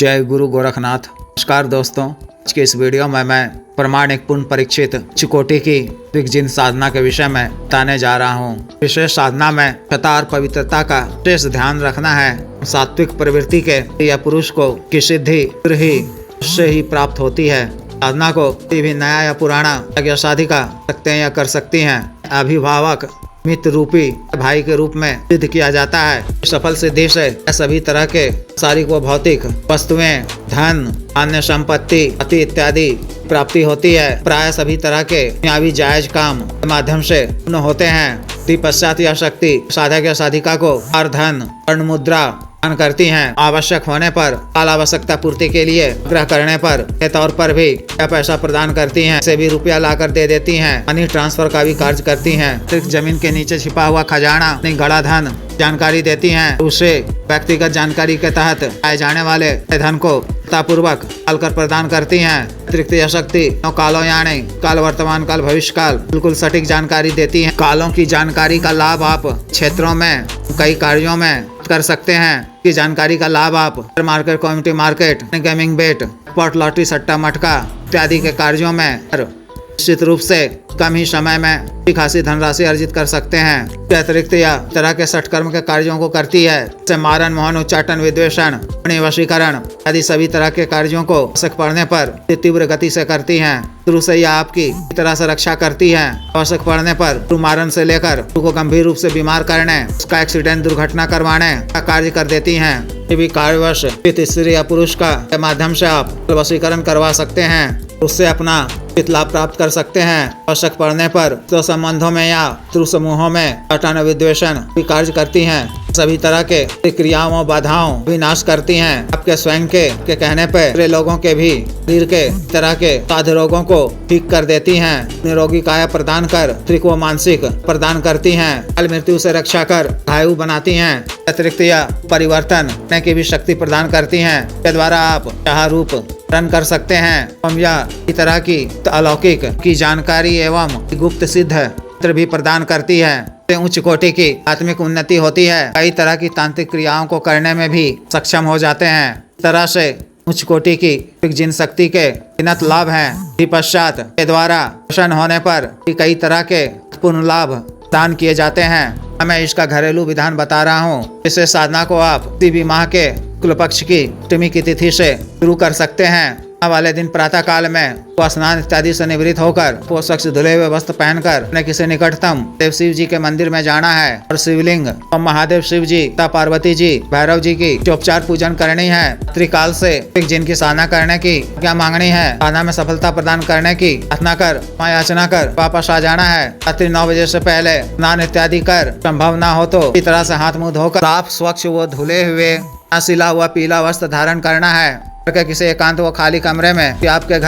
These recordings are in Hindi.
जय गुरु गोरखनाथ। नमस्कार दोस्तों, आज के इस वीडियो में मैं प्रमाणिक पूर्ण परीक्षित चिकोटी की विजिन साधना के विषय में बताने जा रहा हूँ। विशेष साधना में सत्ता और पवित्रता का विशेष ध्यान रखना है। सात्विक प्रवृत्ति के या पुरुष को की सिद्धि ही उससे ही प्राप्त होती है। साधना को कोई भी नया या पुराना या साधिका सकते हैं या कर सकती हैं। अभिभावक मित्र रूपी भाई के रूप में सिद्ध किया जाता है। सफल सिद्धि से सभी तरह के शारीरिक व भौतिक वस्तुएं, धन, अन्य संपत्ति, अति इत्यादि प्राप्ति होती है। प्राय सभी तरह के दुनियावी जायज काम के माध्यम से पूर्ण होते हैं। पश्चात यह शक्ति साधक या साधिका को और धन, वर्ण, मुद्रा दान करती हैं। आवश्यक होने पर काल आवश्यकता पूर्ति के लिए आग्रह करने पर के तौर पर भी यह पैसा प्रदान करती हैं। से भी रुपया लाकर दे देती हैं। मनी ट्रांसफर का भी कार्य करती हैं। सिर्फ जमीन के नीचे छिपा हुआ खजाना नहीं, गड़ा धन जानकारी देती हैं। उसे व्यक्तिगत जानकारी के तहत आए जाने वाले धन को पूर्वक काल कर प्रदान करती हैं। अतिरिक्त यह शक्ति कालों यानी काल, वर्तमान काल, भविष्य काल बिल्कुल सटीक जानकारी देती है। कालों की जानकारी का लाभ आप क्षेत्रों में कई कार्यों में कर सकते हैं। की जानकारी का लाभ आप मार्केट, कम्युनिटी मार्केट, गेमिंग बेट, स्पॉट लॉटरी, सट्टा मटका इत्यादि के कार्यों में निश्चित रूप से कम ही समय में खासी धनराशि अर्जित कर सकते हैं। इसके अतिरिक्त यह तरह के सटकर्म के कार्यों को करती है, जैसे मारन, मोहन, उच्चाटन, विद्वेषण, वशीकरण आदि सभी तरह के कार्यों को आवश्यक पड़ने पर तीव्र गति से करती हैं। शुरू से यह आपकी तरह से रक्षा करती है। आवश्यक पड़ने पर मारन से लेकर को गंभीर रूप से बीमार करने, उसका एक्सीडेंट, दुर्घटना करवाने का कार्य कर देती हैं। भी कार्यवश स्त्री या पुरुष का के माध्यम से आप वशीकरण करवा सकते हैं, उससे अपना लाभ प्राप्त कर सकते हैं। आवश्यक पड़ने पर तो संबंधों में या शत्रु समूहों में अटन विद्वेषण भी कार्य करती हैं। सभी तरह के क्रियाओं और बाधाओं भी नाश करती हैं। आपके स्वयं के कहने पर लोगों के भी शरीर के तरह के साध्य रोगों को ठीक कर देती हैं। निरोगी काया प्रदान कर त्रिक व मानसिक प्रदान करती हैं। काल मृत्यु से रक्षा कर घायु बनाती हैं। अतिरिक्त या परिवर्तन करने की भी शक्ति प्रदान करती हैं। के द्वारा आप चाह रूप रन कर सकते हैं। या इस तरह की अलौकिक की जानकारी एवं गुप्त सिद्ध भी प्रदान करती है। उच्च कोटि की आत्मिक उन्नति होती है। कई तरह की तांत्रिक क्रियाओं को करने में भी सक्षम हो जाते हैं। इस तरह से उच्च कोटि की जिन शक्ति के अनंत लाभ हैं, पश्चात के द्वारा प्रसन्न होने पर कई तरह के पूर्ण लाभ दान किए जाते हैं। मैं इसका घरेलू विधान बता रहा हूँ। इस साधना को आप किसी भी माह के शुक्ल पक्ष की अष्टमी की तिथि से शुरू कर सकते हैं। वाले दिन प्रातः काल में स्नान इत्यादि से निवृत्त होकर पोषक धुले हुए वस्त्र पहनकर अपने किसी निकटतम देव शिव जी के मंदिर में जाना है और शिवलिंग और महादेव शिव जी तथा पार्वती जी, भैरव जी की उपचार पूजन करनी है। त्रिकाल से जिनकी साधना करने की क्या मांगनी है, साधना में सफलता प्रदान करने की प्रार्थना कर याचना कर वापस आ जाना है। रात्रि 9 बजे से पहले स्नान इत्यादि कर संभव न हो तो इस तरह से हाथ मुँह धोकर साफ, स्वच्छ व धुले हुए सिला हुआ पीला वस्त्र धारण करना है। किसी एकांत व खाली कमरे में कि आपके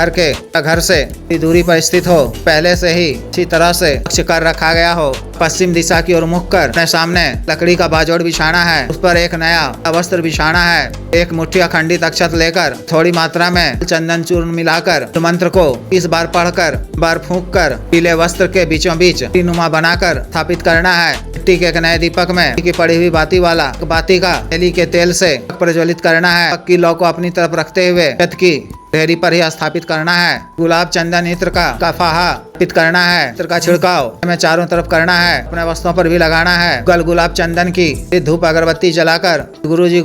घर से दूरी पर स्थित हो, पहले से ही अच्छी तरह से लक्ष्य कर रखा गया हो। पश्चिम दिशा की ओर मुख कर अपने सामने लकड़ी का बाजोड़ बिछाना है। उस पर एक नया वस्त्र बिछाना है। एक मुट्ठी अखंडित अक्षत लेकर थोड़ी मात्रा में चंदन चूर्ण मिलाकर मंत्र को 20 बार पढ़कर बार फूंक कर पीले वस्त्र के बीचों बीच नुमा बनाकर स्थापित करना है। मिट्टी के एक नए दीपक में की पड़ी हुई बाती वाला बाती का तेली के तेल से प्रज्वलित करना है। पक्की लौ को अपनी तरफ रखते हुए छत की ढेरी पर ही स्थापित करना है। गुलाब, चंदन, इत्र का फाहा अर्पित करना है। इत्र का छिड़काव हमें चारों तरफ करना है। अपने वस्त्रों पर भी लगाना है। गुलाब चंदन की धूप अगरबत्ती जलाकर गुरु जी,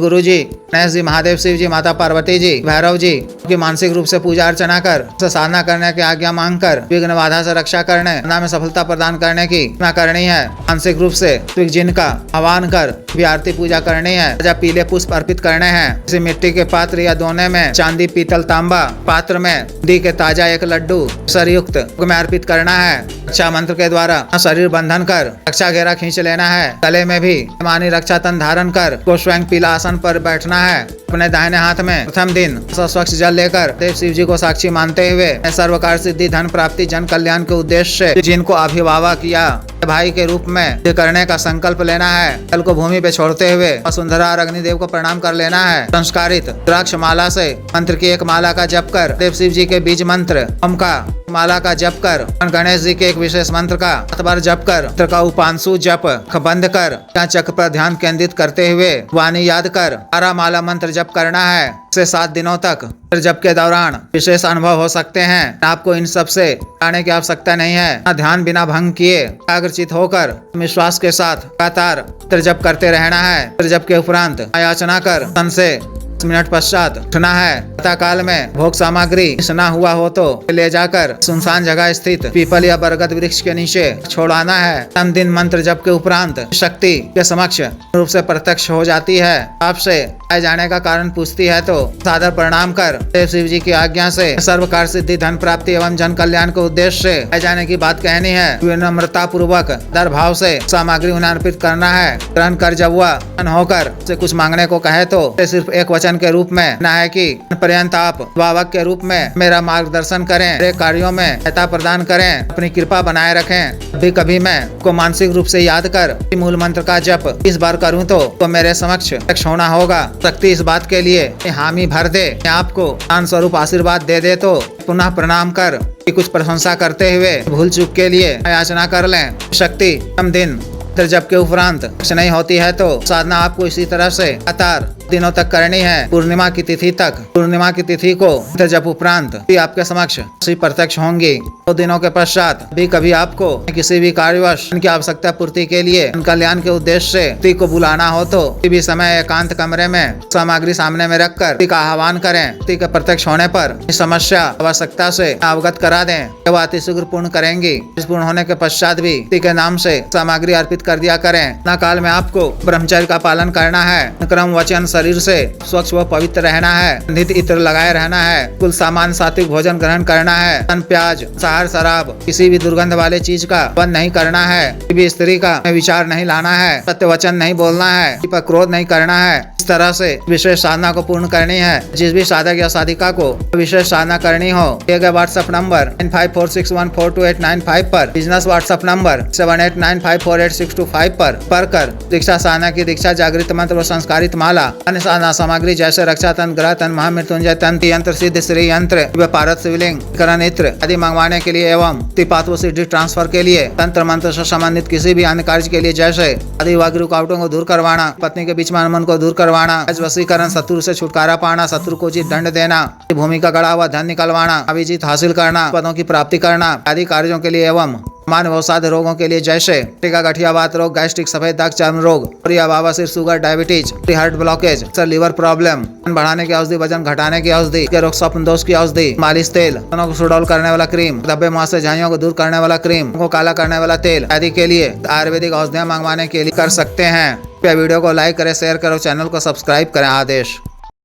गणेश जी, महादेव शिव जी, माता पार्वती जी, भैरव जी की मानसिक रूप से पूजा अर्चना कर साधना करने की आज्ञा मांग कर विघ्न बाधा से रक्षा करने, साधना में सफलता प्रदान करने की करनी है। मानसिक रूप से जिनका आह्वान कर भी आरती पूजा करनी है। जब पीले पुष्प अर्पित करने हैं। किसी मिट्टी के पात्र या दोने में चांदी, पीतल, तांबा पात्र में दी के ताजा एक लड्डू सरयुक्त में अर्पित करना है। रक्षा मंत्र के द्वारा शरीर बंधन कर रक्षा घेरा खींच लेना है। गले में भी मानी रक्षा तन धारण कर को स्वयं पीला आसन पर बैठना है। अपने दाहिने हाथ में प्रथम दिन स्वच्छ जल लेकर देव शिव जी को साक्षी मानते हुए सर्वकार सिद्धि, धन प्राप्ति, जन कल्याण के उद्देश्य से जिनको अभिभावक या भाई के रूप में करने का संकल्प लेना है। जल को भूमि पे छोड़ते हुए वसुंधरा और अग्निदेव को प्रणाम कर लेना है। संस्कारित रुद्राक्ष माला से मंत्र की एक माला का जप कर देव शिव जी के बीज मंत्र ओम का माला का जप कर, गणेश जी के एक विशेष मंत्र का 7 बार जप कर, मंत्र का उपांशु जप बंद कर, या चक्र पर ध्यान केंद्रित करते हुए वाणी याद कर 12 माला मंत्र जप करना है से 7 दिनों तक। जप के दौरान विशेष अनुभव हो सकते हैं। आपको इन सब से आने की आवश्यकता नहीं है। ध्यान बिना भंग किए एकाग्रचित होकर विश्वास के साथ लगातार जप करते रहना है। जप के उपरांत याचना कर तन से मिनट पश्चात उठना है। प्रातः काल में भोग सामग्री ना हुआ हो तो ले जाकर सुनसान जगह स्थित पीपल या बरगद वृक्ष के नीचे छोड़ाना है। दिन मंत्र जप के उपरांत शक्ति के समक्ष रूप से प्रत्यक्ष हो जाती है। आपसे आए जाने का कारण पूछती है तो सादर प्रणाम कर देव शिव जी की आज्ञा से सर्व कार्य सिद्धि, धन प्राप्ति एवं जन कल्याण के उद्देश्य से आए जाने की बात कहनी है। विनम्रता पूर्वक दर भाव से सामग्री उन्हें अर्पित करना है। ग्रहण कर जब वह होकर से कुछ मांगने को कहे तो सिर्फ एक वचन के रूप में न है कि पर्यंत आप भावक के रूप में मेरा मार्गदर्शन करें, मेरे कार्यों में सहायता प्रदान करें, अपनी कृपा बनाए रखें। कभी कभी मैं को मानसिक रूप से याद कर मूल मंत्र का जप इस बार करूं तो मेरे समक्ष प्रत्यक्ष होना होगा। शक्ति इस बात के लिए हामी भर दे, आपको दान स्वरूप आशीर्वाद दे तो पुनः प्रणाम कर कुछ प्रशंसा करते हुए भूल चूक के लिए याचना कर लें। शक्ति हम दिन जप के उपरांत नहीं होती है तो साधना आपको इसी तरह से लगातार दिनों तक करनी है। पूर्णिमा की तिथि तक, पूर्णिमा की तिथि को जप उपरांत भी आपके समक्ष प्रत्यक्ष होंगी। 2 दिनों के पश्चात भी कभी आपको किसी भी कार्यवश उनकी आवश्यकता पूर्ति के लिए कल्याण के उद्देश्य से ती को बुलाना हो तो भी समय एकांत कमरे में सामग्री सामने में रखकर ती का आह्वान करें। ती के प्रत्यक्ष होने पर समस्या आवश्यकता से अवगत करा दें। वह अतिशीघ्र पूर्ण करेंगी। इस पूर्ण होने के पश्चात भी ती के नाम से सामग्री अर्पित कर दिया करें। न काल में आपको ब्रह्मचर्य का पालन करना है। क्रम वचन शरीर से स्वच्छ व पवित्र रहना है। नित्य इत्र लगाए रहना है। कुल सामान सात्विक भोजन ग्रहण करना है। अन्न, प्याज, शहर, शराब किसी भी दुर्गंध वाले चीज का बंद नहीं करना है। किसी भी स्त्री का विचार नहीं लाना है। सत्य वचन नहीं बोलना है। किसी पर क्रोध नहीं करना है। इस तरह से विशेष साधना को पूर्ण करनी है। जिस भी साधक या साधिका को विशेष साधना करनी हो दिए गए व्हाट्सएप नंबर 9546142895 पर, बिजनेस व्हाट्सएप नंबर 78954862 पर कर दीक्षा साधना की दीक्षा, जागृत मंत्र व संस्कारित माला, अन्य साधना सामग्री जैसे रक्षा तंत्र, ग्रह तंत्र, महामृत्युंजय तंत्र, यंत्र सिद्ध, श्री यंत्र, पारद शिवलिंग, करण इत्र आदि मंगवाने के लिए एवं तिपात्व सिद्धि ट्रांसफर के लिए तंत्र मंत्र से संबंधित किसी भी अन्य कार्य के लिए जैसे आदि वाग्य रुकावटों को दूर करवाना, पत्नी के बीच में अनुमान को दूर करवाना, वशीकरण, शत्रु से छुटकारा पाना, शत्रु को उचित दंड देना, भूमि का गड़ा हुआ धन निकलवाना, अभिजीत हासिल करना, पदों की प्राप्ति करना आदि कार्यों के लिए एवं मानव साध्य रोगों के लिए जैसे टीका, गठिया वात रोग, गैस्ट्रिक, सफेद दाग, चर्म रोग, बवासीर, sugar, diabetes, heart blockage, liver problem, बढ़ाने की औषधि, वजन घटाने की औषधि, रोग स्वप्न दोष की औषधि, मालिश तेल, दोनों को सुडौल करने वाला क्रीम, धब्बे मुंह से झाइयों को दूर करने वाला क्रीम, को काला करने वाला तेल आदि के लिए आयुर्वेदिक औषधियाँ मंगवाने के लिए कर सकते हैं। वीडियो को लाइक करें, शेयर करो, चैनल को सब्सक्राइब करें। आदेश।